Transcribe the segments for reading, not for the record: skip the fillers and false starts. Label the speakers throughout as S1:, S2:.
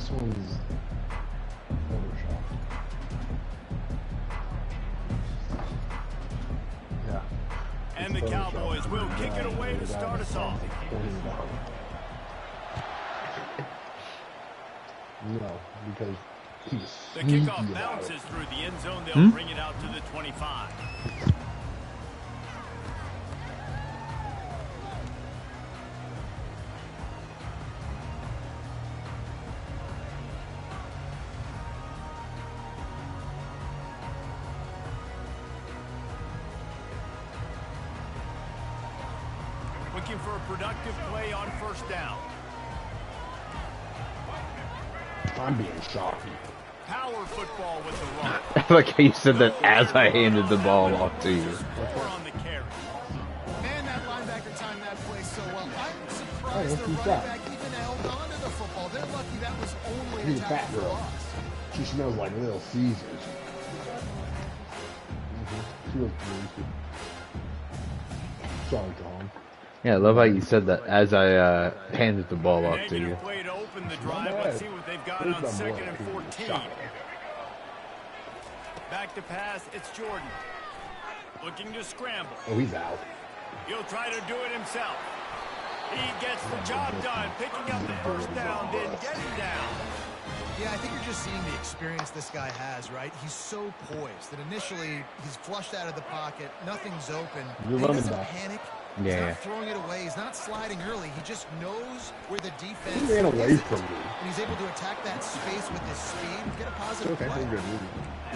S1: This one's Photoshop. Yeah.
S2: And the Cowboys will kick it away to start us off.
S1: No, because he's
S2: the kickoff bounces through the end zone. They'll bring it out to the 25. Looking for a productive play on first down.
S1: I'm being shocked.
S2: Power football with the run.
S3: I like how you said that as I handed the ball off to you.
S2: On the carry.
S4: Man, that linebacker timed that play so well. I'm surprised the running back even held on to the football. They're lucky that was only a tackle for loss.
S1: She smells like Little Caesars. She was delicious. Sorry, Tom.
S3: Yeah, I love how you said that as I handed the ball off to you.
S2: Play to open the drive. Let's see what they've got on 2nd and 14. Back to pass. It's Jordan. Looking to scramble.
S1: Oh, he's out.
S2: He'll try to do it himself. He gets the job done, picking up the first down, then getting down.
S4: Yeah, I think you're just seeing the experience this guy has, right? He's so poised that initially he's flushed out of the pocket, nothing's open. He doesn't panic. He's not throwing it away. He's not sliding early. He just knows where the defense is.
S1: He ran away from me.
S4: And he's able to attack that space with his speed and get a positive play.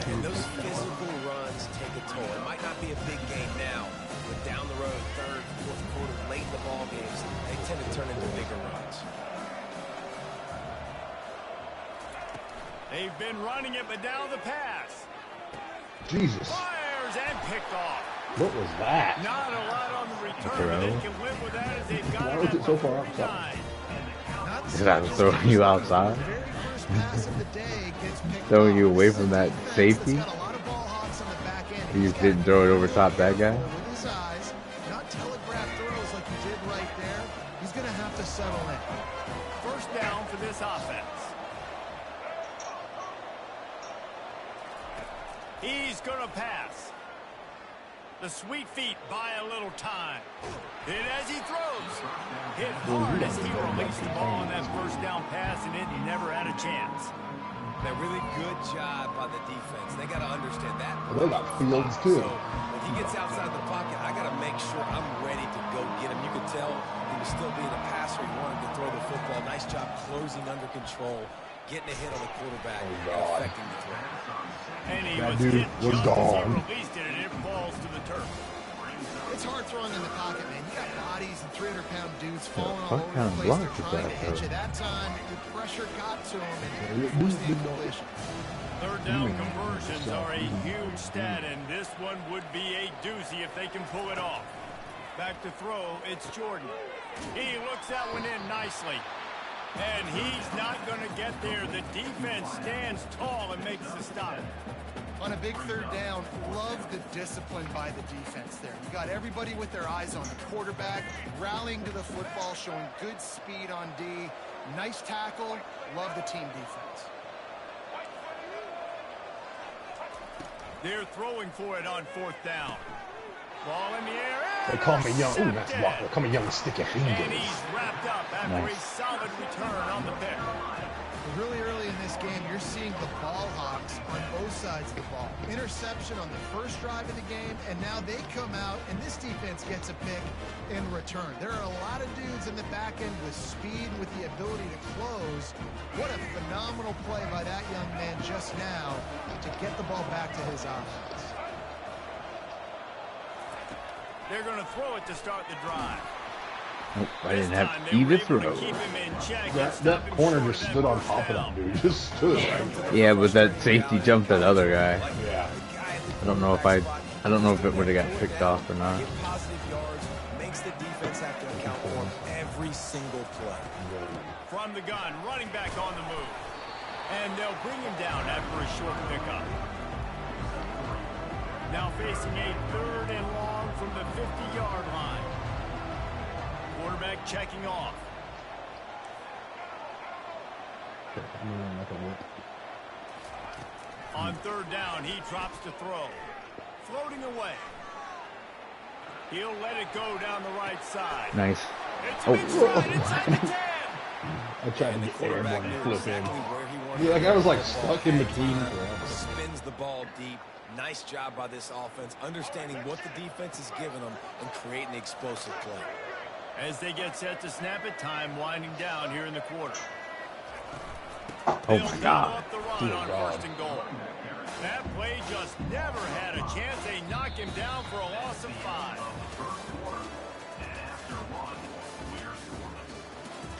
S5: And those physical runs take a toll. It might not be a big game now, but down the road, third, fourth quarter, late in the ball games, they tend to turn into bigger runs.
S2: They've been running it, but now the pass.
S1: Jesus.
S2: Fires and picked off.
S1: What was that?
S2: Not a lot on the return. They can live with that as they've got.
S1: Why was it so far outside?
S3: Because I was throwing you outside. Throwing you away from that safety. You just didn't throw it over top that guy.
S4: Not telegraph throws like he did right there. He's going to have to settle in.
S2: First down for this offense. He's going to pass. The sweet feet buy a little time. And as he throws, hit hard as he released the ball on that first down pass, and it never had a chance.
S5: A really good job by the defense. They got to understand that.
S1: They got Fields too.
S5: So when he gets outside the pocket, I got to make sure I'm ready to go get him. You could tell he was still being a passer. He wanted to throw the football. Nice job closing under control, getting a hit on the quarterback, and affecting the throw.
S2: And he
S1: that
S2: was
S1: dude
S2: hit
S1: was
S2: just as
S1: gone.
S2: he released it, and it falls to the turf.
S4: It's hard throwing in the pocket, man. You got bodies and 300-pound dudes falling
S3: What
S4: all over
S3: kind
S4: the
S3: of
S4: place.
S3: block
S4: They're
S3: is
S4: trying
S3: that,
S4: to hit you.
S3: though?
S4: That time, the pressure got to him, and it was the incompletion.
S2: Third down conversions are a huge stat, and this one would be a doozy if they can pull it off. Back to throw, it's Jordan. He looks that one in nicely. And he's not going to get there. The defense stands tall and makes the stop.
S4: On a big third down, love the discipline by the defense there. You got everybody with their eyes on the quarterback, rallying to the football, showing good speed on D. Nice tackle. Love the team defense.
S2: They're throwing for it on fourth down. Ball in the air.
S1: They call me young. Ooh, that's block. They call me young sticky
S2: And
S1: fingers.
S2: he's wrapped up after a solid return on the pick.
S4: Really early in this game, you're seeing the ball hawks on both sides of the ball. Interception on the first drive of the game, and now they come out, and this defense gets a pick in return. There are a lot of dudes in the back end with speed, with the ability to close. What a phenomenal play by that young man just now to get the ball back to his offense.
S2: They're going to throw it to start the drive.
S3: Nope, I didn't have either throw.
S1: That corner just stood on top of that dude. Just stood right there.
S3: Yeah, but that safety jumped that other guy.
S1: Yeah.
S3: I don't know if it would have got picked off or not.
S5: Positive yards makes the defense have to account for every single play.
S2: From the gun, running back on the move. And they'll bring him down after a short pickup. Now facing a third and long from the 50-yard line. Quarterback checking off.
S1: Like a whip.
S2: On third down, he drops to throw. Floating away. He'll let it go down the right side.
S3: Nice.
S2: It's
S3: Oh.
S2: inside the 10.
S1: I tried to
S5: The
S1: get
S5: quarterback
S1: airborne
S5: knew
S1: and flip
S5: exactly
S1: in.
S5: where he wanted
S1: Yeah, like
S5: to
S1: I was
S5: go
S1: like
S5: with the
S1: stuck
S5: ball.
S1: in between forever.
S5: Spins the ball deep. Nice job by this offense, understanding what the defense is giving them and creating the explosive play.
S2: As they get set to snap it, time winding down here in the quarter.
S3: Oh
S2: They'll
S3: my
S2: give
S3: God.
S2: up the run
S1: Dear
S2: on
S1: God.
S2: first and goal. That play just never had a chance. They knock him down for a loss of 5.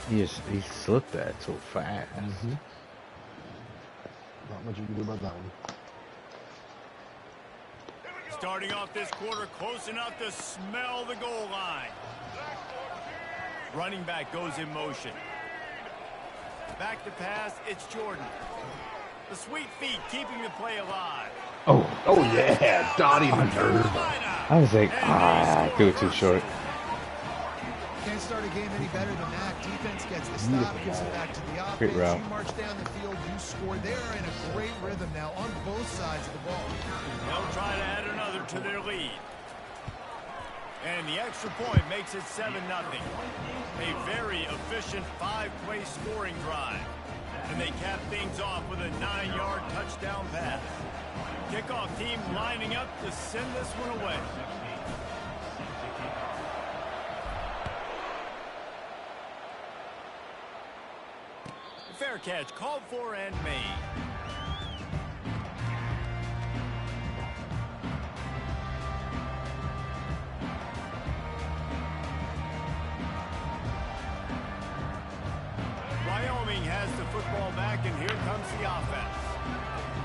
S3: He slipped that so fast.
S1: Not much you can do about that one.
S2: Starting off this quarter close enough to smell the goal line. Running back goes in motion. Back to pass, it's Jordan. The sweet feet keeping the play alive.
S3: Oh,
S1: Oh yeah, Dottie Hunter.
S3: I was like, do it too short.
S4: Can't start a game any better than that. Defense gets the stop, gives it back to the offense.
S3: Great route.
S4: You march down the field, you score. They're in a great rhythm now on both sides of the ball.
S2: They'll try to add another to their lead. And the extra point makes it 7-0. A very efficient 5-play scoring drive. And they cap things off with a 9-yard touchdown pass. Kickoff team lining up to send this one away. Fair catch called for and made. Wyoming has the football back, and here comes the offense.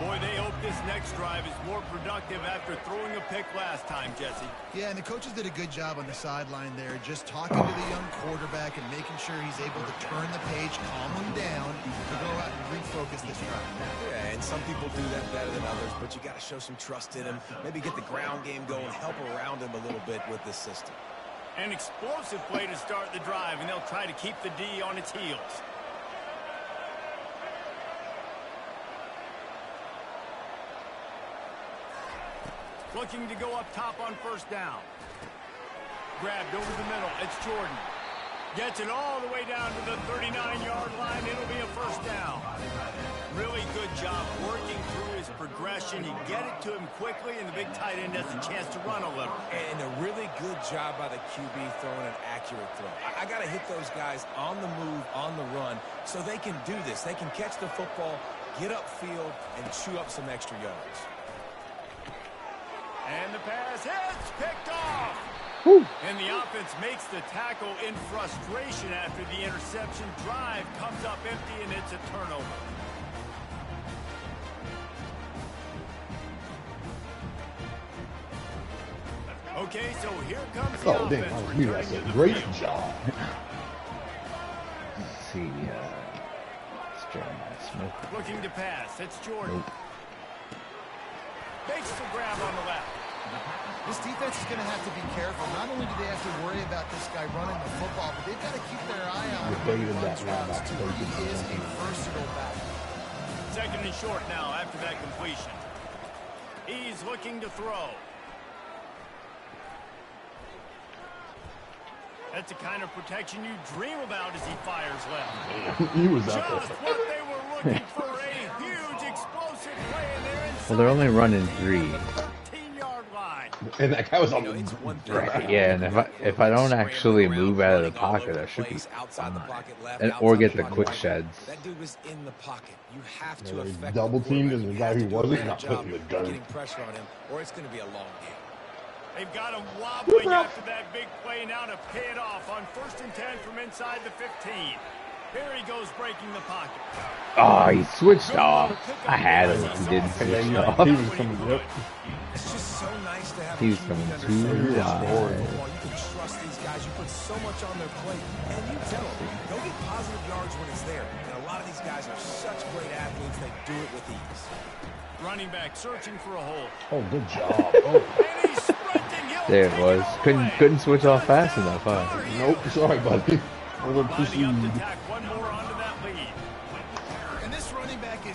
S2: Boy, they hope this next drive is more productive after throwing a pick last time, Jesse.
S4: Yeah, and the coaches did a good job on the sideline there, just talking to the young quarterback and making sure he's able to turn the page, calm him down, to go out and refocus this drive.
S5: Yeah, and some people do that better than others, but you got to show some trust in him. Maybe get the ground game going, help around him a little bit with this system.
S2: An explosive play to start the drive, and they'll try to keep the D on its heels. Looking to go up top on first down. Grabbed over the middle. It's Jordan. Gets it all the way down to the 39-yard line. It'll be a first down. Really good job working through his progression. You get it to him quickly, and the big tight end has a chance to run a little.
S5: And a really good job by the QB throwing an accurate throw. I got to hit those guys on the move, on the run, so they can do this. They can catch the football, get upfield, and chew up some extra yards.
S2: And the pass hits, picked off.
S3: Woo.
S2: And the offense makes the tackle in frustration after the interception. Drive comes up empty, and it's a turnover. Okay, so here comes the
S1: Oh damn,
S2: offense.
S1: you
S2: returning
S1: that's
S2: to
S1: a
S2: the
S1: great
S2: field.
S1: job.
S3: Let's see. It's Jeremiah Smith.
S2: Looking to pass. It's Jordan.
S3: Nope.
S2: Makes the grab on the left.
S4: This defense is going to have to be careful. Not only do they have to worry about this guy running the football, but they've got to keep their eye on him.
S1: Debated
S4: when he
S1: that
S4: runs
S1: route
S4: routes,
S1: back
S4: too.
S1: there.
S4: He is a versatile back.
S2: Second and short now after that completion. He's looking to throw. That's the kind of protection you dream about as he fires left.
S1: He was out
S2: Just
S1: there.
S2: what they were looking for, a huge explosive play in there inside.
S3: Well, they're only running 3.
S2: 13-yard line.
S1: And that guy was on
S5: You know,
S1: the
S5: it's one thing.
S3: Right, yeah, and if I don't actually move out of the pocket, I should be
S5: outside the
S3: fine.
S5: pocket left,
S3: And, or
S5: outside
S3: get
S5: the
S3: the
S5: pocket
S3: quick
S5: right.
S3: sheds.
S5: That dude was in the pocket. You have to
S1: Yeah, they
S5: affect
S1: double
S5: the
S1: teamed
S5: quarterback.
S1: and the
S5: You
S1: guy
S5: have
S1: who
S5: to do a
S1: wasn't
S5: better
S1: got
S5: job
S1: put in the
S5: of
S1: gun.
S5: getting pressure on him, or it's going to be a long game.
S2: They've got him wobbling after that big play now to pay it off on 1st and 10 from inside the 15. Here he goes breaking the pocket.
S3: Oh, he switched off. I had him. He didn't
S1: And then
S3: switch
S1: he
S3: off.
S1: was coming. Yep.
S5: It's just so nice to have
S3: He
S5: a
S3: was
S5: QB
S3: coming
S5: under
S3: too
S5: center.
S3: wide.
S5: You can trust these guys. You put so much on their plate, and you tell them, go get positive yards when it's there. And a lot of these guys are such great athletes, they do it with ease.
S2: Running back searching for a hole.
S1: Oh, good job. Oh,
S2: And he's sprinting. He'll
S3: There it
S2: take
S3: was.
S2: all the
S3: Couldn't
S2: way.
S3: couldn't switch off fast enough, huh?
S1: nope. Sorry, buddy. Over
S2: Lining up to
S1: proceed.
S2: tack one more onto that lead.
S4: And this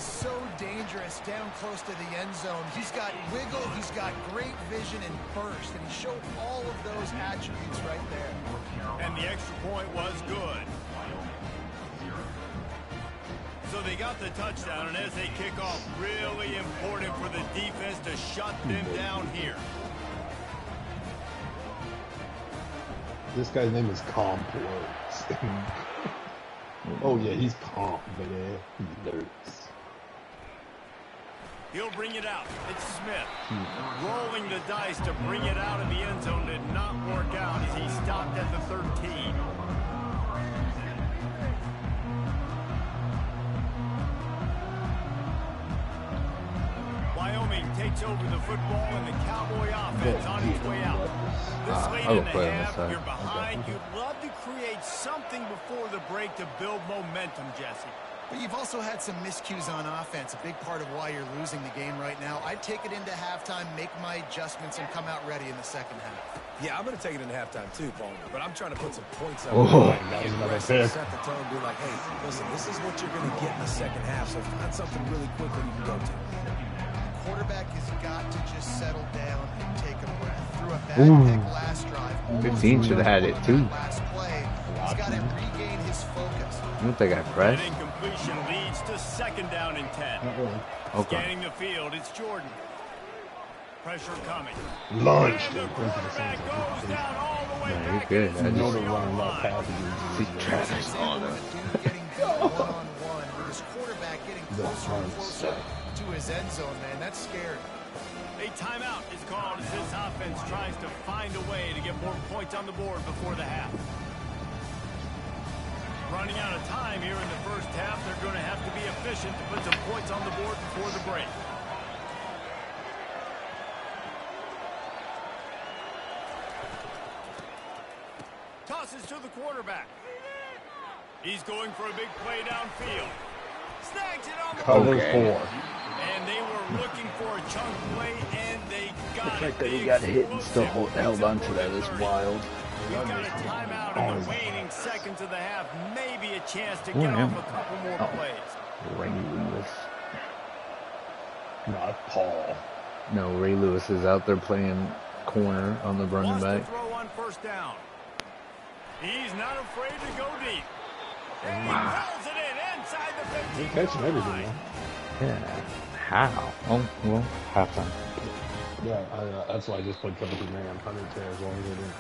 S4: so dangerous down close to the end zone. He's got wiggle, he's got great vision and burst, and he showed all of those attributes right there.
S2: And the extra point was good. So they got the touchdown, and as they kick off, really important for the defense to shut them down here.
S1: This guy's name is Complex. Oh yeah, he's comp, baby. He lurks.
S2: He'll bring it out. It's Smith. Rolling the dice to bring it out of the end zone did not work out as he stopped at the 13. Wyoming takes over the football and the Cowboy offense on its way out. This late in the half, you're behind. You'd love to create something before the break to build momentum, Jesse.
S4: But you've also had some miscues on offense, a big part of why you're losing the game right now. I'd take it into halftime, make my adjustments, and come out ready in the second half.
S5: Yeah, I'm going to take it into halftime too, Paul. But I'm trying to put some points up.
S1: That was another pick.
S5: Set the tone, be like, hey, listen, this is what you're going to get in the second half, so find something really quick that you can go to.
S4: Quarterback has got to just settle down and take a breath. Threw a bad pick last drive.
S3: 15 should have had it too.
S4: Last play. He's got to regain his focus.
S3: I don't think I pressed.
S2: That incompletion leads to second down and 10.
S3: Okay.
S2: Scanning the field, it's Jordan. Pressure coming.
S1: Lunch.
S2: And the quarterback goes down all the way
S3: Yeah,
S2: back.
S3: you're good.
S2: into
S3: I
S2: the
S1: You know
S3: just-
S1: they're running that
S2: line.
S1: passages.
S3: Travis.
S4: Dude getting beat one-on-one with his quarterback getting closer and closer to his end zone, man. That's scary.
S2: A timeout is called as this offense tries to find a way to get more points on the board before the half. Running out of time here in the first half, they're going to have to be efficient to put some points on the board before the break. Tosses to the quarterback. He's going for a big play downfield. Snags it on the
S1: Cover
S3: Okay.
S1: 4.
S2: And they were looking for a chunk play, and they got
S6: The
S2: it.
S6: fact that he got hit and still held on to that is wild.
S2: We've got a timeout in the waning seconds of the half. Maybe a chance to get off a couple more plays.
S3: Ray Lewis.
S1: Not Paul.
S3: No, Ray Lewis is out there playing corner on the running
S2: Wants to
S3: back.
S2: throw on first down. He's not afraid to go deep. And he pulls it in inside the 15.
S1: He's catching everything, man.
S3: Yeah. How? Oh, well, halftime.
S1: Yeah, that's why I just played cover 2 man. 100 as long as they didn't.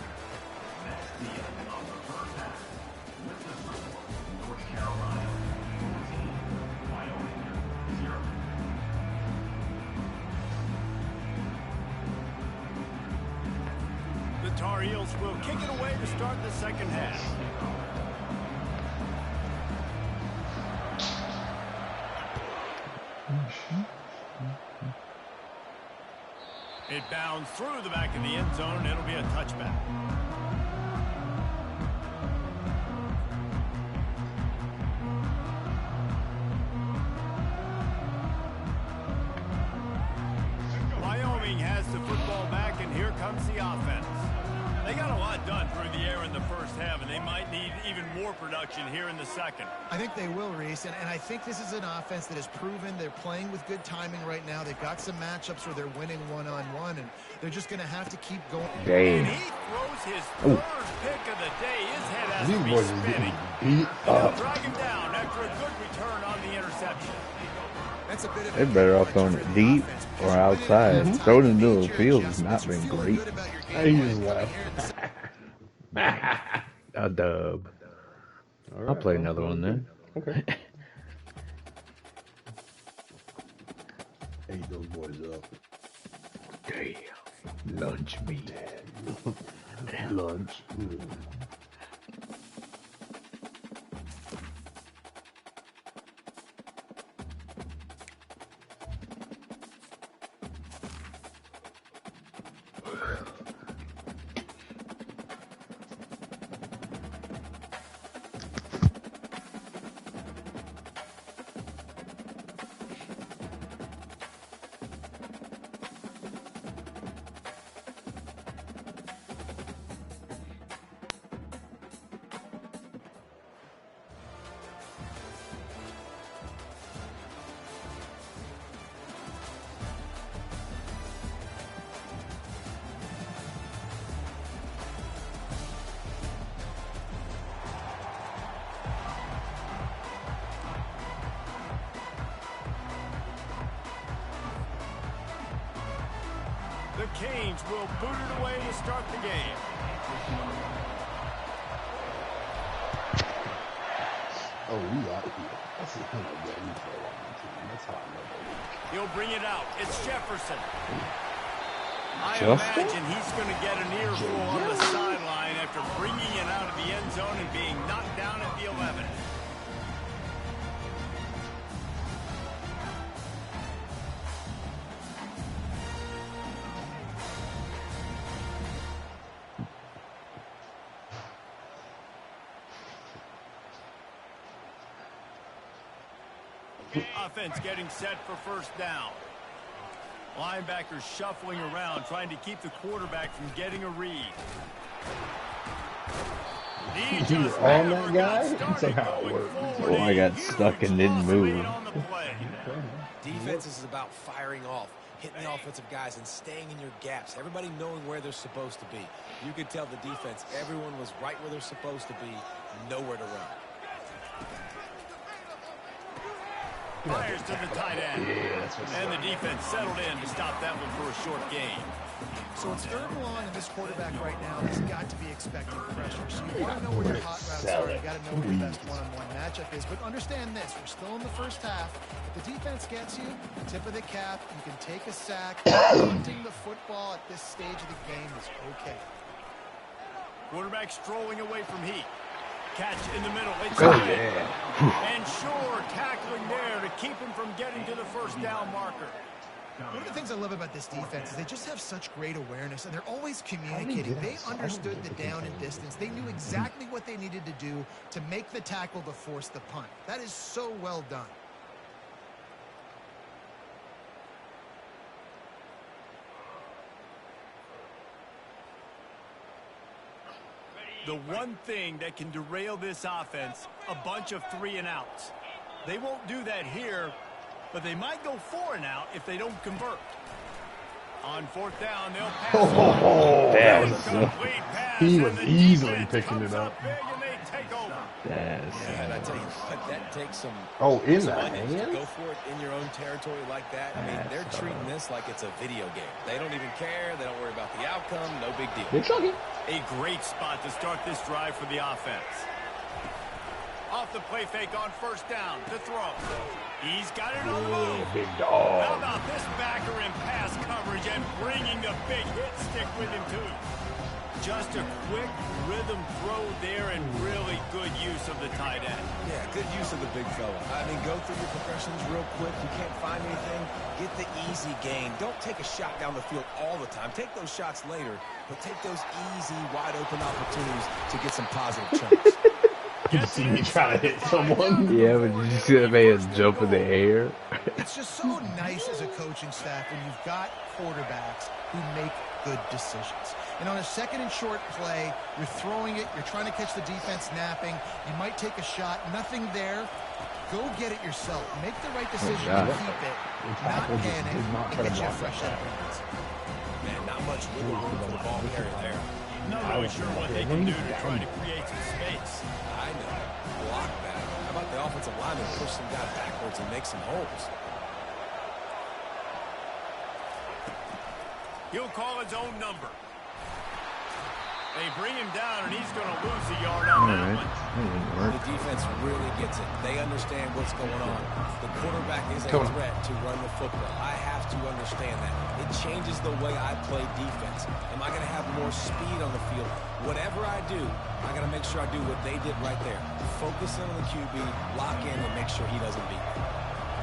S2: The Tar Heels will kick it away to start the second half. It bounds through the back of the end zone, and it'll be a touchback. Wyoming has the football back, and here comes the offense. They got a lot done through the air in the first half, and they might need even more production here in the second.
S4: I think they will, Reese, and I think this is an offense that has proven they're playing with good timing right now. They've got some matchups where they're winning one-on-one, and they're just going to have to keep going.
S2: And
S3: Dang.
S2: he throws his third pick of the day. His head has
S1: These
S2: to be
S1: boys are
S2: spinning.
S1: getting beat
S2: And they'll
S1: up.
S2: drag him down after a good return on the interception.
S4: That's a bit of
S3: They're better off throwing it deep or outside. Throwing it in the middle of the field has not been great.
S1: He just left.
S3: A dub.
S1: All
S3: I'll
S1: right,
S3: play
S1: well,
S3: another one then.
S1: Okay. Ate those boys up.
S3: Damn. Lunch meat.
S1: Lunch.
S2: The Canes will boot it away to start the game.
S1: Oh, we out here. That's the thing I get for a long time. That's how I know the league.
S2: He'll bring it out. It's Jefferson. I
S3: Justin?
S2: imagine he's going to get an earful on the sideline after bringing it out of the end zone and being knocked down at the 11. Offense getting set for first down. Linebackers shuffling around, trying to keep the quarterback from getting a read.
S1: You were on that guy? That's like how it works.
S3: Oh, I got stuck and didn't move.
S5: Defense is about firing off, hitting the offensive guys, and staying in your gaps. Everybody knowing where they're supposed to be. You could tell the defense, everyone was right where they're supposed to be, nowhere to run.
S2: Fires to the tight end. And the defense settled in to stop that one for a short gain.
S4: So it's third and long, and this quarterback right now has got to be expecting pressure. So you want to know where your hot routes are. You got to know where the best one-on-one matchup is. But understand this: we're still in the first half. If the defense gets you, tip of the cap, you can take a sack. Punting the football at this stage of the game is okay.
S2: Quarterback strolling away from Heat. Catch in the middle. It's and Shore tackling there to keep him from getting to the first down marker.
S4: One of the things I love about this defense is they just have such great awareness, and they're always communicating. They understood the down and distance. They knew exactly what they needed to do to make the tackle to force the punt. That is so well done.
S2: The one thing that can derail this offense, a bunch of 3-and-outs. They won't do that here, but they might go 4-and-out if they don't convert. On fourth down, they'll pass
S1: He was easily picking it up.
S5: And I tell you what, that takes some
S1: in
S5: some
S1: that
S5: onions to
S1: hand?
S5: go for it in your own territory like that. I mean, they're treating this like it's a video game. They don't even care. They don't worry about the outcome. No big deal.
S2: A great spot to start this drive for the offense. Off the play fake on first down to throw. He's got it on the move.
S1: Big dog.
S2: How about this backer in pass coverage and bringing the big hit stick with him too? Just a quick rhythm throw there and really good use of the tight end.
S5: Yeah, good use of the big fella. I mean, go through your progressions real quick. You can't find anything, get the easy gain. Don't take a shot down the field all the time. Take those shots later, but take those easy, wide-open opportunities to get some positive chunks.
S1: You see me try to hit someone?
S3: Yeah, but did you see that man jump in the air?
S4: It's just so nice as a coaching staff when you've got quarterbacks who make good decisions. And on a second and short play, you're throwing it, you're trying to catch the defense napping, you might take a shot, nothing there. Go get it yourself. Make the right decision to keep it, not panic, and get you a fresh set of hands.
S5: Man, not much wiggle room for the ball carrier there.
S2: Not really sure what they can do to try to create some space.
S5: I know. Block that. How about the offensive lineman push some guy backwards and make some holes?
S2: He'll call his own number. They bring him down, and he's going to lose a yard on that one.
S5: The defense really gets it. They understand what's going on. The quarterback is a threat to run the football. I have to understand that. It changes the way I play defense. Am I going to have more speed on the field? Whatever I do, I got to make sure I do what they did right there. Focus in on the QB, lock in, and make sure he doesn't beat me.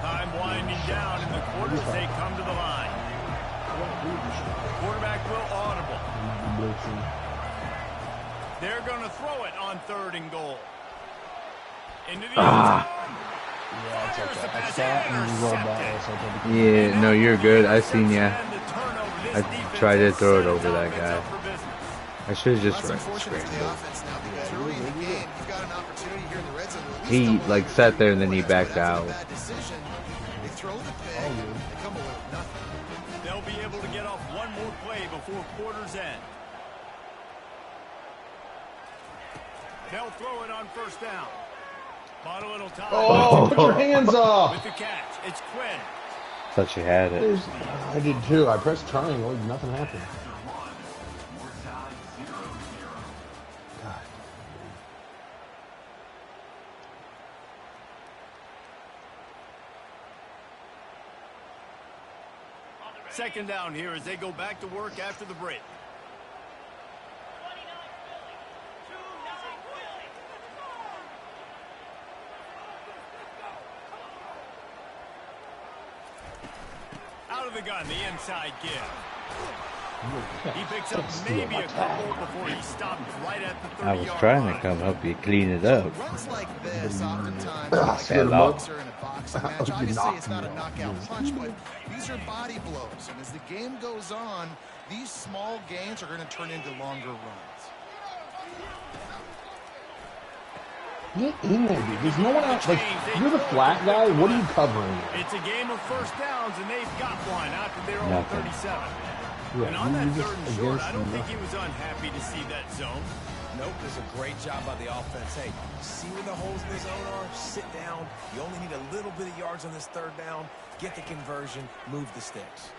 S2: Time winding down in the quarter as they come to the line. Quarterback will audible. They're going to throw it on third and goal. Into the end zone.
S3: Yeah, no, you're good. I seen ya. I tried to throw it over that guy. I should have just run straight. He like sat there and then he backed out.
S2: They'll be able to get off one more play before quarter's end. They'll throw it on first down. Bought a little time.
S1: Oh, put your hands up.
S2: With the catch, it's Quinn.
S3: Thought she had it.
S1: I did too. I pressed triangle, nothing happened. God.
S2: Second down here as they go back to work after the break. Out of the gun, the inside give. He picks up maybe a couple before he stopped right at the 30-yard line.
S3: I was trying to come help you clean it up.
S4: Runs like this oftentimes
S3: Fell
S4: like
S3: off.
S4: in a boxing match. Obviously, it's not a knockout punch, but these are body blows. And as the game goes on, these small gains are going to turn into longer runs.
S1: Get in there, dude. There's no one else. Like, you're the flat guy. What are you covering?
S2: It's a game of first downs, and they've got one after their own
S3: Nothing.
S2: 37.
S1: Yeah,
S2: And on that
S1: you're
S2: third
S1: just
S2: and short,
S1: against
S2: I don't think
S1: nothing.
S2: he was unhappy to see that zone.
S5: Nope, there's a great job by the offense. Hey, see where the holes in the zone are? Sit down. You only need a little bit of yards on this third down. Get the conversion. Move the sticks.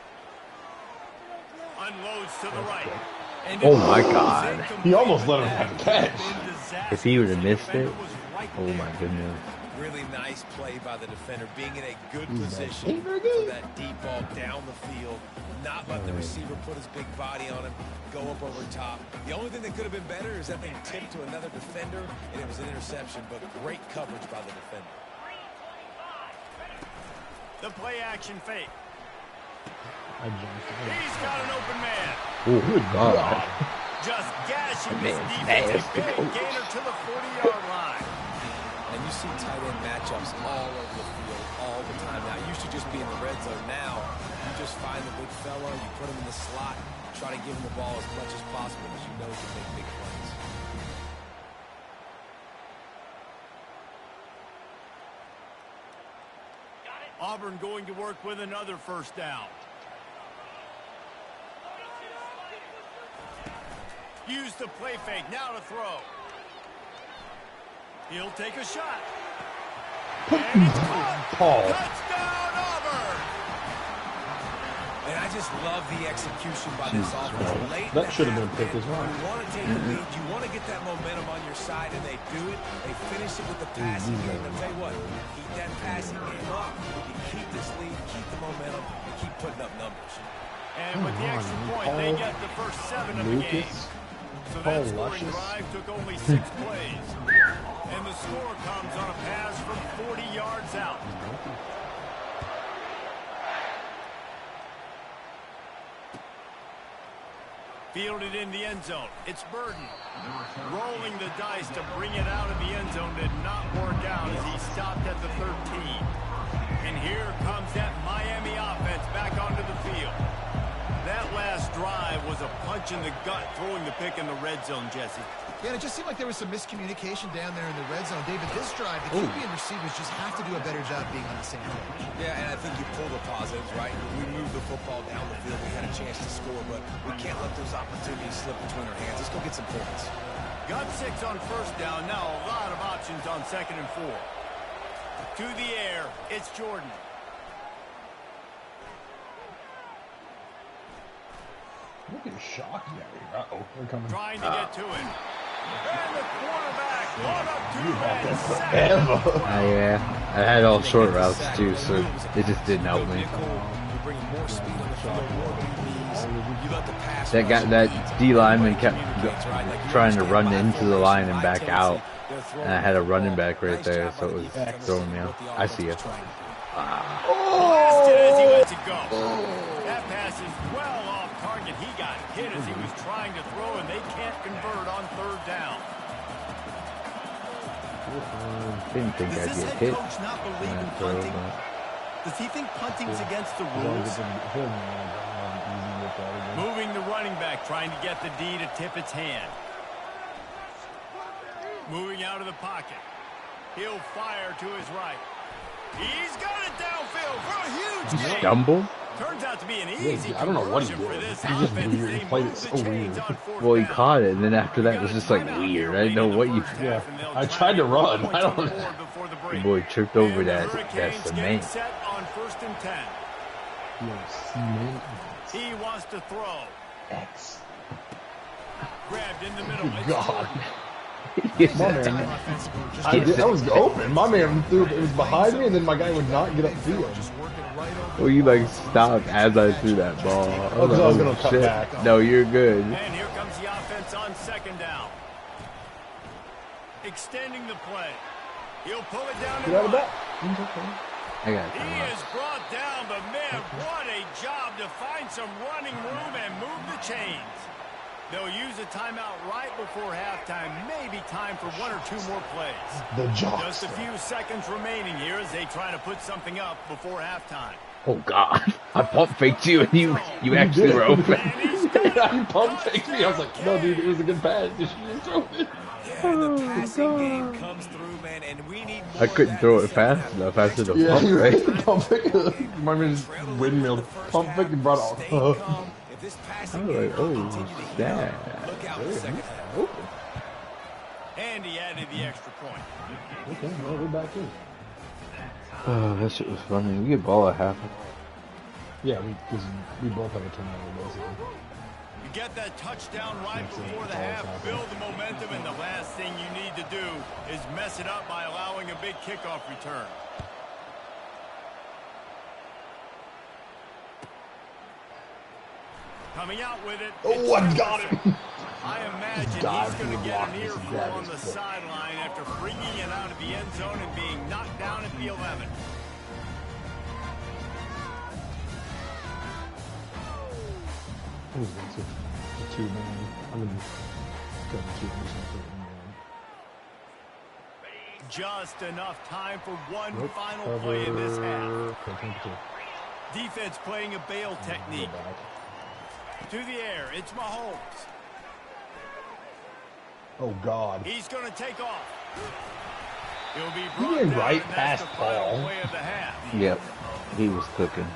S2: Unloads to the right. And
S3: Oh my God.
S1: He almost let him have a catch.
S3: If he would have missed it, oh my goodness.
S5: Really nice play by the defender, being in a good position
S1: Ain't very
S5: for
S1: good.
S5: that deep ball down the field, not let the receiver put his big body on him, go up over top. The only thing that could have been better is that thing tipped to another defender, and it was an interception, but great coverage by the defender.
S2: The play action fake.
S1: I jumped.
S2: He's got an open man.
S3: Oh good God.
S2: Just gashing
S3: That
S2: this
S3: man's
S2: defense. A
S3: nasty.
S2: big gainer to the 40-yard line.
S5: And you see tight end matchups all over the field all the time. Now, it used to just be in the red zone. Now, you just find the big fella, you put him in the slot, try to give him the ball as much as possible because you know he can make big plays.
S2: Auburn going to work with another first down. Use the play fake. Now to throw. He'll take a shot. And it's caught.
S1: Paul.
S2: Touchdown, Auburn.
S5: And I just love the execution by this offense. Late in
S1: That
S5: the
S1: should have been
S5: half,
S1: picked as well.
S5: You want to take the lead. You want to get that momentum on your side, and they do it. They finish it with the passing game. I'll tell you what, keep that passing game up. You keep this lead, keep the momentum, and keep putting up numbers.
S2: And with the extra point, they get the first 7 of the game.
S1: Lucas.
S2: So
S1: Paul
S2: that scoring
S1: Luscious.
S2: drive took only 6 plays. And the score comes on a pass from 40 yards out. Fielded in the end zone. It's Burden. Rolling the dice to bring it out of the end zone did not work out as he stopped at the 13. And here comes that Miami offense back onto the field. That last drive was a punch in the gut, throwing the pick in the red zone, Jesse.
S4: Yeah, and it just seemed like there was some miscommunication down there in the red zone. David, this drive, the QB and receivers just have to do a better job being on the same page.
S5: Yeah, and I think you pull the positives, right? We moved the football down the field. We had a chance to score, but we can't let those opportunities slip between our hands. Let's go get some points.
S2: Got 6 on first down. Now a lot of options on 2nd and 4. To the air, it's Jordan.
S1: Look at shocked out here. Uh-oh, they're coming.
S2: Trying to get to him. And the quarterback caught up to
S1: That's
S2: him. Sack.
S1: forever.
S3: Yeah, I had all short routes too, so it just didn't help me.
S5: You're bringing more speed on the field, more BBs. You let the pass
S3: That guy,
S5: rush
S3: that D lineman kept
S5: communicates, right? Like, you
S3: trying to
S5: understand
S3: run
S5: my
S3: into the line and
S5: formation,
S3: back
S5: high
S3: out,
S5: tendency.
S3: and I had a running back right there, so it was throwing me off. I see it.
S2: Blasted as he lets it go. That pass is well off target. He got hit as he was trying to throw, and they can't convert on 3rd down.
S3: Didn't think
S7: Does
S3: I'd
S7: this
S3: get
S7: head
S3: hit.
S7: coach not believe in
S3: And throw,
S7: punting?
S3: but
S7: Does he think punting's against the rules?
S2: Moving the running back, trying to get the D to tip its hand. Moving out of the pocket. He'll fire to his right. He's got it downfield for a huge gain.
S3: stumble?
S2: Turns out to be an easy
S1: I don't know what he
S2: conversion for
S1: did.
S2: this
S1: He just
S2: offense.
S1: weird.
S2: They
S1: He played
S2: move
S1: it
S2: the
S1: so
S2: chains
S1: weird.
S2: on 4th
S3: Well, he
S2: down.
S3: caught it, and then after that it was just like weird. I didn't know what you.
S1: Yeah, I tried to run. I don't know.
S3: The boy tripped over that cement.
S2: Set on 1st and 10. He wants to throw.
S1: X.
S2: Grabbed in the middle. It's
S1: God.
S2: Jordan.
S1: My man, that was open. My man threw it was behind me, and then my guy would not get upfield.
S3: Well, you like stopped as I threw that ball. I was,
S1: because I was gonna
S3: oh,
S1: cut
S3: shit.
S1: back.
S3: No, you're good.
S2: And here comes the offense on second down. Extending the play. He'll pull it down.
S1: Get out of that.
S3: I got
S2: He
S3: it.
S2: is brought down, but man, what a job to find some running room and move the chains. They'll use a timeout right before halftime. Maybe time for one or two more plays.
S1: The job.
S2: Just a few seconds remaining here as they try to put something up before halftime.
S3: Oh God! I pump faked you and you actually
S1: did.
S3: were open.
S1: He pump faked me. I was like, no, dude, it was a good pass. Did you just throw it?
S5: Yeah, and the passing game comes through, man, and we need more
S3: I couldn't
S5: of
S3: throw
S5: that
S3: it fast enough after the
S1: Yeah,
S3: pump
S1: you
S3: fake.
S1: pump fake. My man just windmilled. Pump fake and brought it
S5: Stay
S1: off.
S5: calm. If this
S3: I
S5: passing
S3: was
S5: game
S3: like,
S5: can
S3: oh,
S5: continue to heat
S3: damn.
S5: up, look out in the second half.
S2: And he added the extra point.
S1: Okay, well, we're back in.
S3: Oh, that shit was funny. We get ball at half.
S1: Yeah, because we both have a turnover, basically.
S2: You get that touchdown right before the half, build the momentum, and the last thing you need to do is mess it up by allowing a big kickoff return. Coming out with it.
S1: Oh, I got him.
S2: I imagine he's
S1: Dive
S2: going
S1: through
S2: to
S1: the
S2: get
S1: block
S2: an
S1: as he
S2: earful
S1: grabbed
S2: on
S1: his
S2: the
S1: foot.
S2: sideline after bringing it out of the end zone and being knocked down at the 11.
S1: I was going to two, man. I'm going to go to two.
S2: Just enough time for one
S1: Nope.
S2: final play in this half.
S1: Okay,
S2: Defense playing a bail technique. To the air, it's Mahomes.
S1: Oh, God.
S2: He's going to take off. He'll be
S1: He
S2: brought
S1: went
S2: down,
S1: right
S2: and that's
S1: past
S2: the final
S1: Paul.
S2: play of the half.
S3: Yep, he was cooking.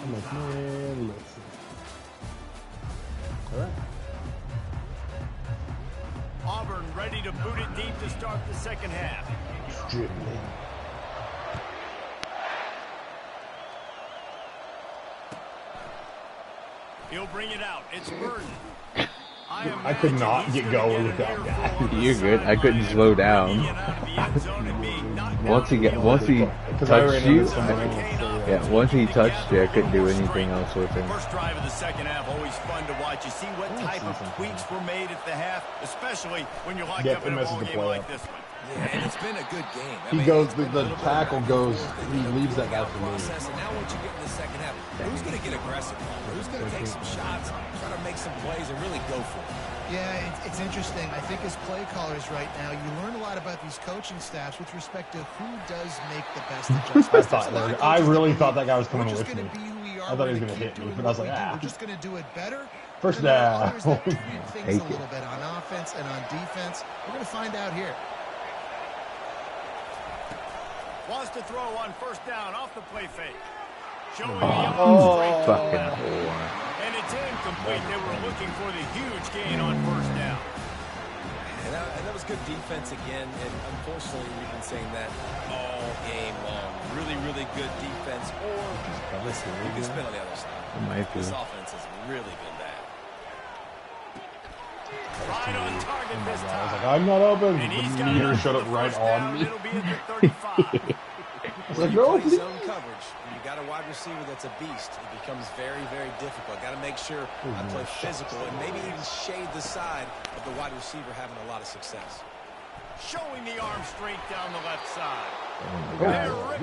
S1: I'm like, man, listen. All right.
S2: Auburn ready to boot it deep to start the second half.
S1: Strictly.
S2: He'll bring it out. It's Burton.
S1: I could not get going with that guy.
S3: You're good. I couldn't slow down. Once he touched you, yeah. Once he touched you, I couldn't do anything else with him.
S2: First drive of the second half, always fun to watch. You see what type of tweaks were made at the half, especially when you're locked up in a ball game like this one.
S5: Yeah, and it's been a good game.
S1: He goes, the tackle goes, he leaves that guy for me.
S5: Process, and now once you get in the second half, who's going to get aggressive? Who's going to take some shots, try to make some plays, and really go for it?
S4: Yeah, it's interesting. I think as play callers right now, you learn a lot about these coaching staffs with respect to who does make the best adjustments.
S1: I really thought that guy was coming
S4: We're
S1: with
S4: just
S1: me.
S4: going to be who we are.
S1: I thought he was
S4: We're
S1: going to hit
S4: keep
S1: me,
S4: doing
S1: but I was
S4: what
S1: like,
S4: we do.
S1: ah.
S4: We're just going to do it better.
S1: First
S4: And there are
S1: down.
S4: others that tweak things
S3: Take
S4: a
S3: it.
S4: little bit on offense and on defense. We're going to find out here.
S2: Wants to throw on first down off the play fake. Showing the
S3: Fucking
S2: arm strength.
S3: whore.
S2: And it's incomplete. They were looking for the huge gain on first down.
S5: And that was good defense again, and unfortunately we've been saying that all game long. Really, really good defense, or listen, you can spin on the other side.
S3: It might be.
S5: This offense has really been bad.
S2: Right on target this
S1: I was like,
S2: time.
S1: I'm not open.
S2: And he's
S1: The
S2: got
S1: meter
S2: enough
S1: showed
S2: for
S1: up
S2: the
S1: right
S2: first
S1: on
S2: down.
S1: me.
S2: It'll be at the 35.
S1: I was
S5: When
S1: like,
S5: you
S1: no,
S5: play
S1: please.
S5: zone coverage, and you got a wide receiver that's a beast, it becomes very, very difficult. Got to make sure I play physical and maybe even shade the side of the wide receiver having a lot of success.
S2: Showing the arm straight down the left side.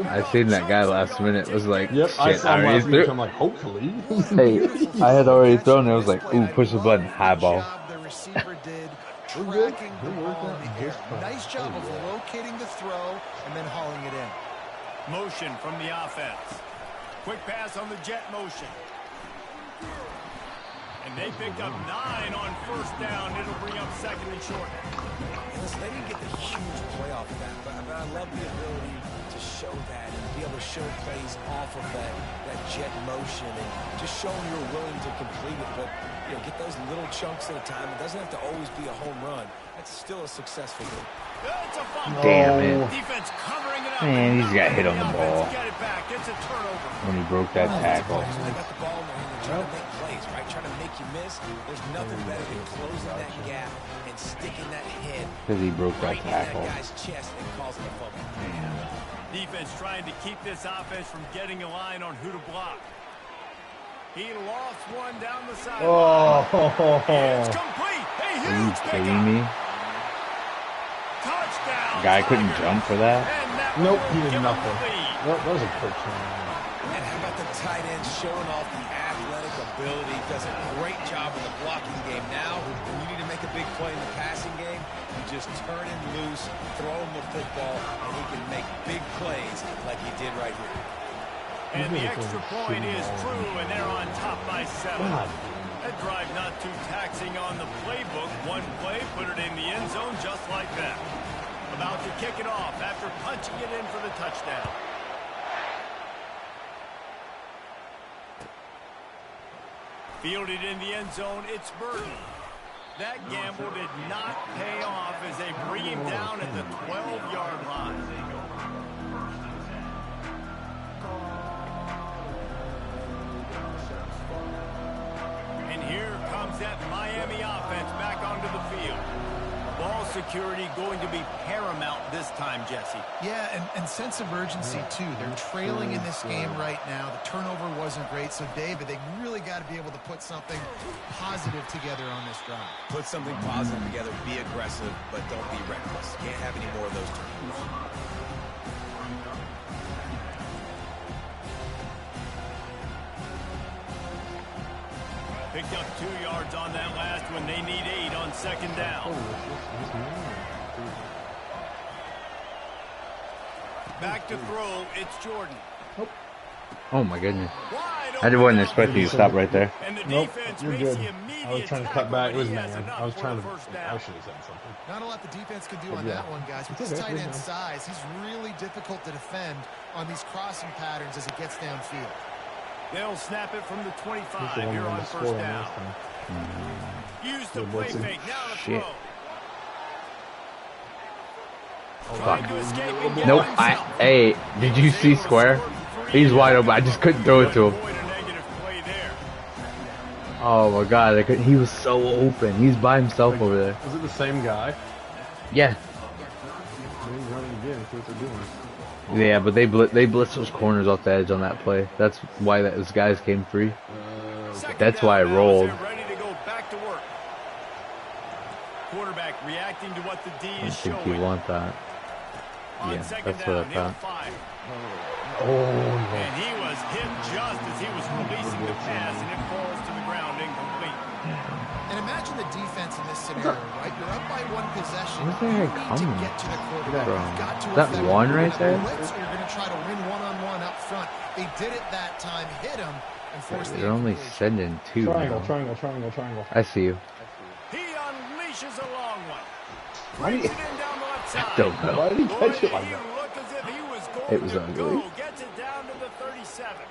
S3: I seen that guy last minute. Was like,
S1: Yep, I
S3: shit,
S1: saw him
S3: already
S1: last week.
S3: threw.
S1: I'm like, hopefully.
S3: Hey, I had already thrown. I was like, ooh, push the button, high ball.
S4: Job the receiver did tracking the ball in the air. Nice job of locating the throw and then hauling it in.
S2: Motion from the offense. Quick pass on the jet motion. And they picked up 9 on first down. It'll bring up second and short.
S5: Listen, they didn't get the huge play off of that, but I love the ability to show that and be able to show plays off of that jet motion and just showing you're willing to complete it. But get those little chunks at a time. It doesn't have to always be a home run. That's still a successful move.
S2: It's a fumble.
S3: Damn it.
S2: Defense covering it up.
S3: Man, he's got hit on the ball
S2: Get it back. It's a turnover.
S3: when he broke that tackle.
S5: They got the ball in their hand. They're trying to make plays, right? Trying to make you miss. There's nothing better than closing that gap and sticking that head
S3: Because he broke that
S5: right in that
S3: tackle.
S5: guy's chest and causing a fumble.
S2: Defense trying to keep this offense from getting a line on who to block. He lost one down the sideline. It's complete. A
S3: Are you
S2: huge
S3: kidding
S2: pickup.
S3: me?
S2: Touchdown.
S3: Guy couldn't
S2: Tigers.
S3: jump for that?
S2: And that
S1: Nope,
S2: will
S1: he did
S2: give them
S1: nothing.
S2: the lead.
S1: That was a quick turn.
S5: And how about the tight end showing off the athletic ability? Does a great job in the blocking game. Now, when you need to make a big play in the passing game, you just turn him loose, throw him the football, and he can make big plays like he did right here.
S2: And the extra point is true, and they're on top by 7.
S1: God.
S2: That drive not too taxing on the playbook. One play, put it in the end zone just like that. About to kick it off after punching it in for the touchdown. Fielded in the end zone, it's Burton. That gamble did not pay off as they bring him down at the 12-yard line. And here comes that Miami offense back onto the field. Ball security going to be paramount this time, Jesse.
S4: Yeah, and sense of urgency, too. They're trailing in this game right now. The turnover wasn't great. So, David, they really got to be able to put something positive together on this drive.
S5: Put something positive together, be aggressive, but don't be reckless. Can't have any more of those turnovers.
S2: Picked up 2 yards on that last one. They need 8 on second down. Back to throw, it's Jordan.
S3: Oh my goodness.
S2: Wide
S3: I wasn't expecting you to stop right there.
S2: And the
S1: Nope,
S2: defense
S1: you're
S2: makes
S1: good.
S2: the immediate
S1: I was trying to
S2: tackle,
S1: cut back. It
S2: but
S1: was
S2: he has
S1: man.
S2: enough
S1: I was
S2: for
S1: trying
S2: the
S1: to.
S2: first
S1: I
S2: down.
S1: should have said something.
S4: Not a lot the defense can do on
S1: Yeah.
S4: that one, guys. With
S1: It's
S4: this
S1: okay,
S4: tight
S1: good
S4: end
S1: enough.
S4: size, he's really difficult to defend on these crossing patterns as he gets downfield.
S2: They'll snap it from the 25
S1: He's the one
S2: here
S1: that
S2: on
S1: scored
S2: first
S1: on
S2: down.
S1: last time.
S2: Use the
S1: Good
S2: play
S1: blitzing.
S2: fake. Now the
S3: Shit.
S2: throw.
S1: Oh,
S2: Trying to escape and get
S3: Nope.
S2: himself.
S3: Hey, did you see Square? He's wide open. I just couldn't throw it to him.
S2: Avoid a negative play there.
S3: Oh my god, he was so open. He's by himself over there.
S1: Is it the same guy?
S3: Yeah.
S1: Maybe run it again. See what they're doing.
S3: Yeah, but they blitz those corners off the edge on that play. That's why those guys came free.
S2: Second
S3: That's
S2: down
S3: why I
S2: now as
S3: rolled.
S2: they're ready to go back to work. Quarterback reacting to what the D
S3: I
S2: is
S3: think
S2: showing.
S3: you want that.
S2: On
S3: Yeah,
S2: second
S3: that's what I
S2: down, he'll
S3: thought.
S2: fire.
S1: Oh,
S2: And he was hit just as he was releasing the pass, and it falls to the ground incomplete.
S4: And imagine the defense in this scenario, right? You're up by one possession.
S3: Where's that
S4: You
S3: guy
S4: need
S3: coming
S4: to get to the quarterback.
S3: from?
S4: You've got to
S3: Is that
S4: affect
S3: one
S4: him.
S3: right
S4: You're gonna
S3: there?
S4: blitz, or you're going to try to win one-on-one up front. They did it that time, hit him, and forced the
S3: They're only
S4: incompletion.
S3: sending 2
S1: triangle,
S3: now.
S1: triangle, triangle, triangle.
S3: I see you.
S2: He unleashes a long one.
S1: Why do
S2: Brings
S1: you-
S2: it in down the left side.
S3: Don't know.
S1: Why did he
S2: Boy,
S1: catch
S2: did
S1: it like
S2: he
S1: that?
S2: look as if he was going
S3: It was
S2: to
S3: ugly.
S2: go. Gets it down to the 37.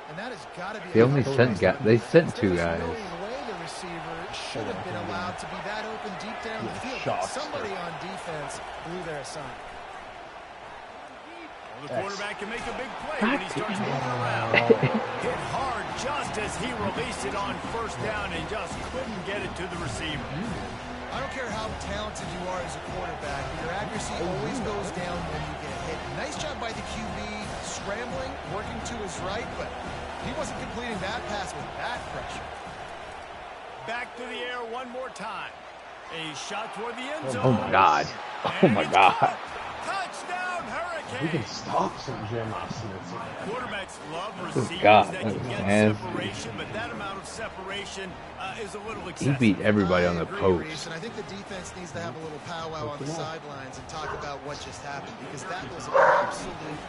S4: And that has got to be
S3: They
S4: a
S3: only
S4: couple
S3: sent
S4: of
S3: they sent 2
S4: There's
S3: guys.
S4: no way the receiver should have been allowed to be that open deep down the field.
S1: shots.
S4: Somebody on defense blew their assignment.
S2: Well, the quarterback can make a big play
S3: God
S2: when he starts moving around. Hit hard just as he released it on first down and just couldn't get it to the receiver.
S4: I don't care how talented you are as a quarterback, but your accuracy always goes down when you get hit. Nice job by the QB, scrambling, working to his right, but he wasn't completing that pass with that pressure.
S2: Back to the air one more time. A shot toward the end zone.
S3: Oh my god. Oh
S2: And
S3: my
S2: it's
S3: god.
S2: caught. Touchdown,
S1: We can
S2: Hurricane.
S1: stop some J.M.I. Smith.
S2: Quarterbacks love receivers
S3: God,
S2: that
S3: that
S2: can
S3: was
S2: get
S3: nasty.
S2: separation, but that amount of separation is a little
S3: He
S2: excessive.
S3: beat everybody on the
S4: I agree,
S3: post.
S4: Reese, and I think the defense needs to have a little powwow on the sidelines and talk about what just happened, because that was absolute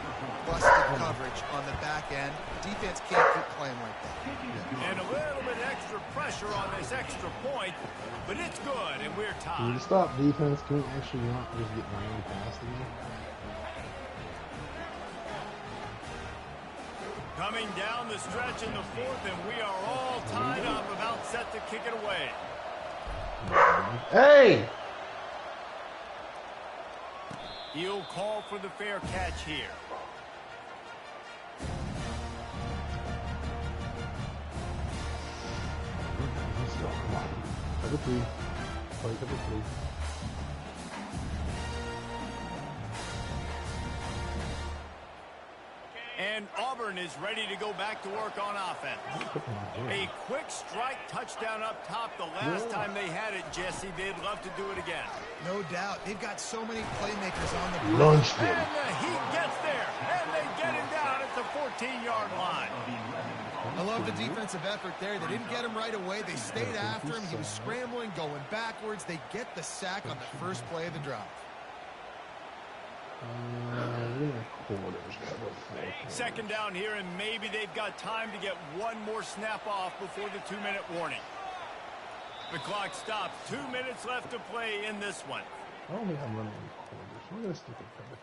S4: busted coverage on the back end. Defense can't keep playing like that.
S2: And a little bit extra pressure on this extra point, but it's good, and we're
S1: Can you
S2: tied.
S1: stop defense? Can we actually not just get ran past again?
S2: Coming down the stretch in the fourth, and we are all tied up, about set to kick it away.
S1: Hey!
S2: He'll call for the fair catch here.
S1: Come on. Cover 3. Play cover 3.
S2: And Auburn is ready to go back to work on offense. A quick strike touchdown up top the last time they had it, Jesse. They'd love to do it again.
S4: No doubt. They've got so many playmakers on the field.
S1: Launched him.
S2: And the heat gets there, and they get him down at the 14-yard line.
S4: I love the defensive effort there. They didn't get him right away. They stayed after him. He was scrambling, going backwards. They get the sack on the first play of the drive.
S2: Second down here, and maybe they've got time to get one more snap off before the 2-minute warning. The clock stops. 2 minutes left to play in this one.
S1: I don't think I'm running quarters. We're going to stick with cover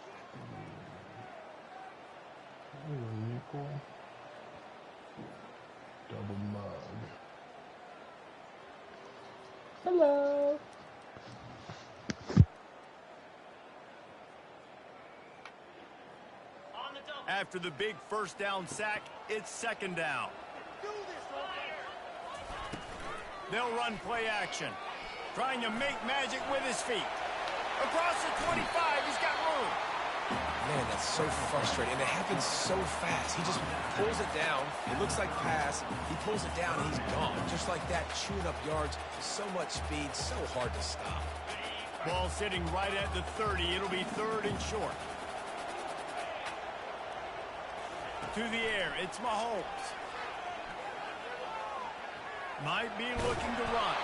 S1: 3. Nickel. Double mug. Hello.
S2: After the big first down sack, it's second down. They'll run play action. Trying to make magic with his feet. Across the 25, he's got room.
S5: Man, that's so frustrating. And it happens so fast. He just pulls it down. It looks like pass. He pulls it down, and he's gone. Just like that, chewing up yards. So much speed, so hard to stop.
S2: Ball sitting right at the 30. It'll be third and short. To the air, it's Mahomes. Might be looking to run.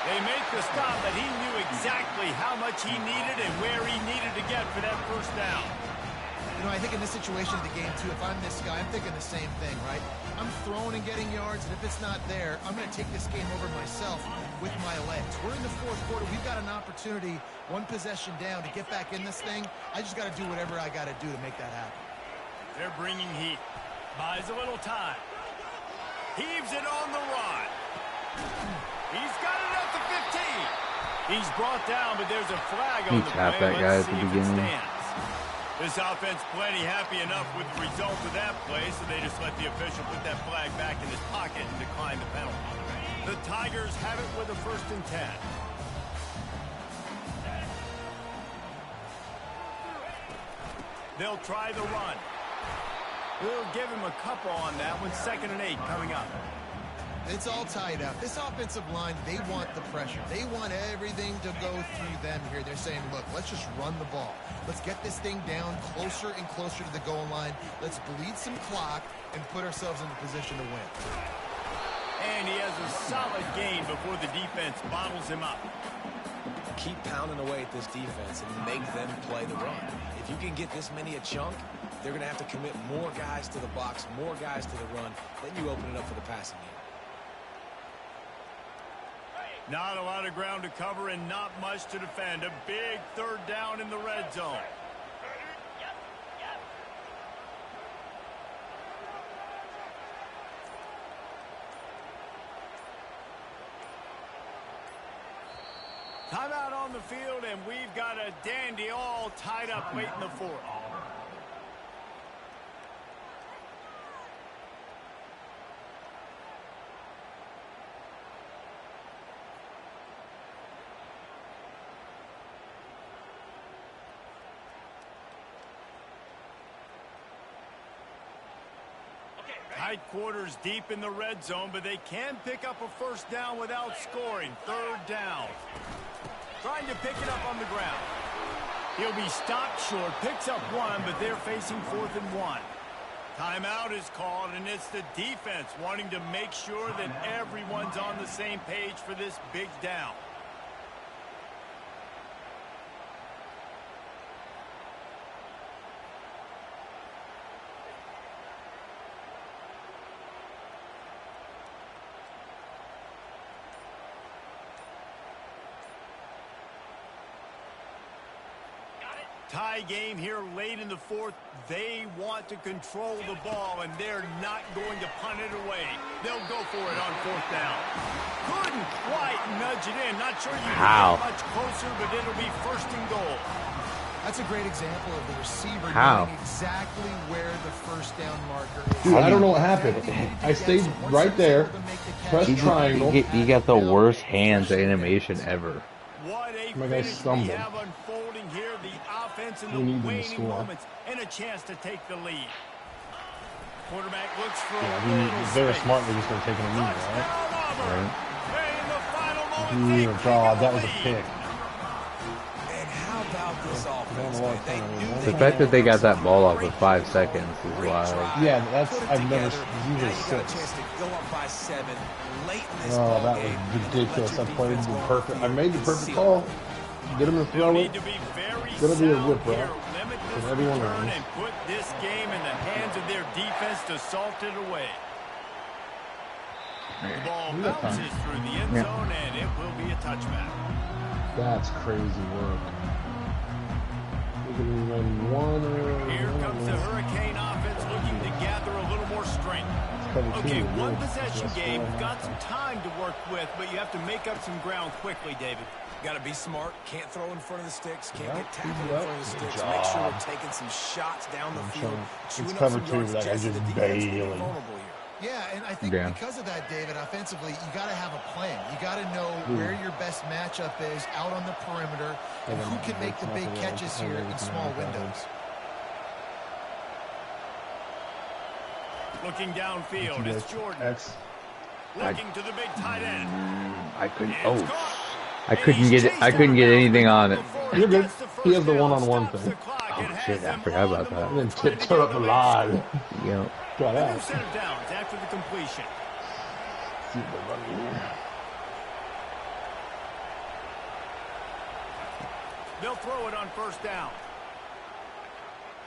S2: They make the stop, but he knew exactly how much he needed and where he needed to get for that first down.
S4: You know, I think in this situation of the game, too, if I'm this guy, I'm thinking the same thing, right? I'm throwing and getting yards, and if it's not there, I'm going to take this game over myself with my legs. We're in the fourth quarter. We've got an opportunity, one possession down, to get back in this thing. I just got to do whatever I got to do to make that happen.
S2: They're bringing heat. Buys a little time. Heaves it on the run. He's got it at the 15. He's brought down, but there's a flag on the play.
S3: That guy at the beginning.
S2: This offense plenty happy enough with the result of that play, so they just let the official put that flag back in his pocket and decline the penalty. The Tigers have it with a 1st and 10. They'll try the run. We'll give him a couple on that one. 2nd and 8 coming up.
S4: It's all tied up. This offensive line, they want the pressure. They want everything to go through them here. They're saying, look, let's just run the ball. Let's get this thing down closer and closer to the goal line. Let's bleed some clock and put ourselves in a position to win.
S2: And he has a solid gain before the defense bottles him up.
S5: Keep pounding away at this defense and make them play the run. If you can get this many a chunk, they're going to have to commit more guys to the box, more guys to the run. Then you open it up for the passing game.
S2: Not a lot of ground to cover and not much to defend. A big 3rd down in the red zone. Timeout on the field, and we've got a dandy all tied up late in the 4th. Tight quarters deep in the red zone, but they can pick up a 1st down without scoring. 3rd down. Trying to pick it up on the ground. He'll be stopped short, picks up 1, but they're facing 4th and 1. Timeout is called, and it's the defense wanting to make sure that everyone's on the same page for this big down. Tie game here late in the 4th. They want to control the ball, and they're not going to punt it away. They'll go for it on 4th down. Couldn't quite nudge it in. Not sure you can get much closer, but it'll be 1st and goal.
S4: That's a great example of the receiver
S3: How?
S4: knowing exactly where the first down marker is.
S1: Dude, I don't know what happened. I stayed right there, pressed triangle.
S3: He got the worst hands animation ever.
S2: What a
S1: My guy
S2: finish we
S1: stumbled.
S2: have unfolding here. The offense in
S1: We needed
S2: the
S1: to
S2: waning
S1: score.
S2: moments and a chance to take the lead. Quarterback looks for
S1: Yeah,
S2: a
S1: we need,
S2: little
S1: if they're
S2: space.
S1: smart, they're just going to take it immediately, right?
S2: Touchdown, Auburn. And in the final moments,
S1: Dear
S2: they've
S1: God,
S2: taken
S1: that
S2: the
S1: was a
S2: lead.
S1: pick.
S5: And how about this offense,
S1: a lot
S5: man?
S1: of
S5: They
S1: time.
S5: knew
S3: The
S5: they
S3: fact that they got
S5: had
S3: that ball off with 5 seconds is
S5: great
S3: wild.
S5: drive,
S1: Yeah, that's,
S5: put it
S1: I've never,
S5: together.
S1: usually
S5: Now you got a
S1: 6.
S5: chance to go up by 7 late in this
S1: Oh,
S5: ball
S1: that
S5: game.
S1: was ridiculous. I
S5: Let your
S1: played
S5: defense
S1: the
S5: go on
S1: perfect.
S5: the
S1: I
S5: field
S1: made the
S5: and
S1: perfect
S5: seal
S1: call.
S5: it.
S1: Get him to
S2: They'll
S1: throw
S2: need
S1: it.
S2: to be very
S1: Gonna be a
S2: sound
S1: whip
S2: here.
S1: route.
S2: Limit
S1: And
S2: this
S1: everyone
S2: return
S1: runs.
S2: and put this game in the hands of their defense to salt it away. The ball
S1: We got time.
S2: bounces through the end
S3: Yeah.
S2: zone, and it will be a touchback.
S1: That's crazy work. We're going to run one or
S2: Here comes the Hurricane offense looking to gather a little more strength. Okay, one possession game. You've got some time to work with, but you have to make up some ground quickly, David.
S5: Got to be smart. Can't throw in front of the sticks. Can't
S1: Yep,
S5: get tackled in
S1: yep.
S5: front of the
S1: Good
S5: sticks. Make sure
S1: job.
S5: we're taking some shots down the
S1: I'm
S5: field.
S1: trying-
S5: chewing
S1: it's
S5: up
S1: cover
S5: some
S1: two,
S5: yards
S1: but that guy's
S5: just as
S1: just
S5: the defense will be
S1: bailing.
S5: vulnerable here.
S4: Yeah, and I think
S3: Yeah.
S4: because of that, David, offensively, you got to have a plan. You got to know where your best matchup is out on the perimeter and who can make the big catches here in small windows.
S2: Looking downfield, it's Jordan.
S1: X.
S2: Looking to the big tight end.
S3: I couldn't.
S2: It's
S3: Oh,
S2: caught.
S3: I couldn't get it. I couldn't get anything on it.
S2: Before
S1: You're good.
S2: gets the
S1: He has
S2: first
S1: the
S2: down,
S1: one-on-one
S2: stops
S1: thing.
S2: the clock,
S3: Oh
S2: and has
S3: shit! I
S2: them
S3: forgot
S2: on
S3: about
S2: the
S3: that.
S1: And then
S2: move, trying to
S1: tiptoe
S2: get
S1: up the
S2: the
S1: line.
S3: You know,
S1: Try
S2: New
S1: that.
S2: set of downs after the completion.
S1: See if they're running here.
S2: They'll throw it on first down.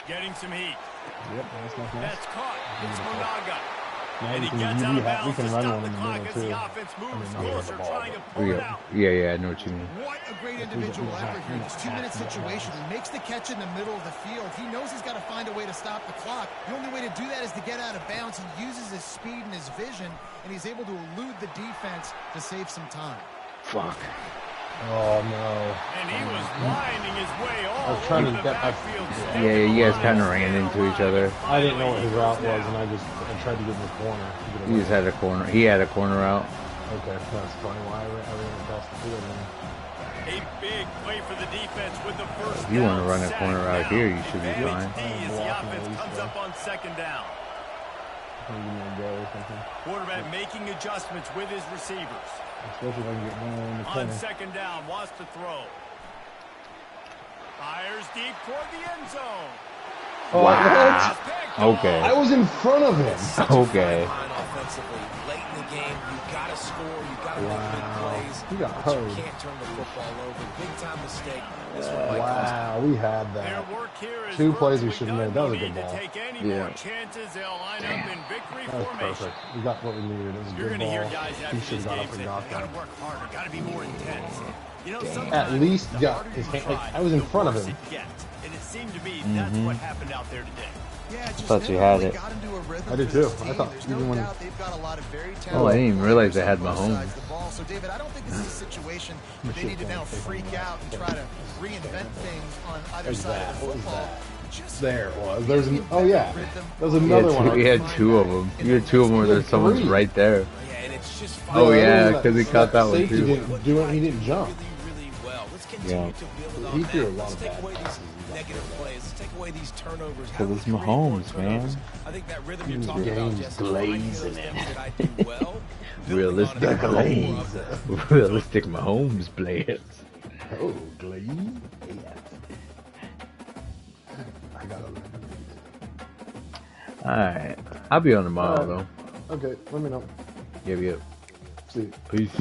S2: Getting some heat.
S1: Yep, that's not nice.
S2: That's caught. It's Monaga.
S1: Now
S2: And
S1: we
S2: he
S1: can,
S2: gets
S1: we,
S2: out of
S1: we
S2: bounds to
S1: can run
S2: stop
S1: one
S2: the
S1: in the
S2: clock
S1: middle
S2: as the
S1: too.
S2: offense moves
S1: not
S2: closer,
S1: the ball,
S2: trying to
S1: but-
S2: pull it out.
S3: yeah, I know what you mean.
S4: What a great individual effort here in this 2-minute situation. He makes the catch in the middle of the field. He knows he's got to find a way to stop the clock. The only way to do that is to get out of bounds. He uses his speed and his vision, and he's able to elude the defense to save some time.
S3: Fuck.
S1: Oh no.
S2: And he was winding his way all
S1: was trying
S2: over
S1: to
S2: the
S1: get-
S2: backfield.
S3: Yeah, you guys kind of ran into each other.
S1: I didn't know what his route was, and I tried to get in the corner. To get
S3: He
S1: away.
S3: just had a corner. He had a corner out.
S1: Okay, that's funny. Why I ran across the field.
S2: A big play for the defense with the first
S3: If you want to
S2: down
S3: run a
S2: sack.
S3: corner out
S2: Now,
S3: here, you should be
S2: advantage
S3: fine.
S2: D as the
S1: Blocking
S2: offense
S1: at least,
S2: comes
S1: yeah.
S2: up on second down.
S1: Give me a go or something.
S2: Quarterback making adjustments with his receivers.
S1: Especially if I can get one in the
S2: On
S1: corner.
S2: second down, wants to throw. Fires deep toward the end zone.
S1: Oh,
S3: Wow.
S2: Picked off.
S3: Okay.
S1: I was in front of him.
S3: Okay.
S5: Fine offensively. Late in the game, you got to score. You got to make big plays.
S1: He got
S5: but you
S1: hosed.
S5: can't turn the football over. Big time mistake. This one might cost
S1: Wow, we had
S2: Their
S1: that.
S2: work here is
S1: Two plays we
S2: virtually
S1: should have
S2: done.
S1: made. That was a
S2: No
S1: good
S2: need to
S1: ball.
S2: take any
S3: Yeah.
S2: more chances. They'll line up in victory
S1: That was
S2: formation.
S1: perfect. We got what we needed. It was a
S2: You're
S1: good
S2: going to hear
S1: ball.
S2: guys
S1: He
S2: after
S1: should
S2: this
S1: have got
S2: game
S1: up
S2: say,
S1: and got
S2: got to
S1: that.
S2: work harder, got to be more intense. You know,
S1: At
S2: sometimes
S1: least
S2: the
S1: got
S2: harder
S1: his
S2: you
S1: hand.
S2: try,
S1: I was in
S2: the
S1: front of
S2: worse
S1: him.
S2: it gets. And it seemed to be that's what happened out there today.
S4: Yeah, just
S3: Thought you
S4: never
S3: had
S4: really
S3: it.
S4: got into a rhythm
S1: I did
S4: for this
S1: too. I
S4: team.
S1: thought
S4: There's
S1: even
S4: no
S1: when-
S4: doubt they've got a lot of very talented
S3: Oh, I didn't even realize they had
S4: players on both
S3: Mahomes.
S4: sides of the ball. So, David, I don't think this is a situation where they need to now freak out and try to reinvent things on either
S1: There's
S4: side
S1: that.
S4: of the
S1: What was
S4: football.
S1: that?
S4: Just
S1: There it was. There's an. Oh yeah. There was
S3: He
S1: another
S3: had,
S1: one.
S3: he had two of them. You had two of them where there's someone's
S1: Three.
S3: right there.
S5: Yeah, and it's just
S3: Oh,
S5: fine.
S3: yeah, 'cause he caught that one,
S1: Safety
S3: too.
S1: didn't do it. He didn't jump.
S5: Really well. Let's continue
S3: Yeah.
S5: to build
S1: He
S5: on
S1: threw a
S5: that.
S1: lot
S5: Let's
S1: of
S5: take
S1: bad
S5: away these
S1: passes.
S5: negative plays. Let's take away these turnovers.
S3: 'Cause
S5: Have
S3: it's
S5: 3 or 4
S3: Mahomes, man.
S5: turnovers. I think that rhythm you're talking about,
S1: game's
S5: Jesse, finding those
S1: glazing
S5: things that I do well, building
S3: Realistic
S5: on it, more of
S3: Mahomes.
S5: that.
S3: Realistic Mahomes players.
S1: Oh, Glaze. I got it.
S3: Alright. I'll be on tomorrow, though.
S1: Okay, let me know.
S3: Yep.
S1: See.
S3: Peace.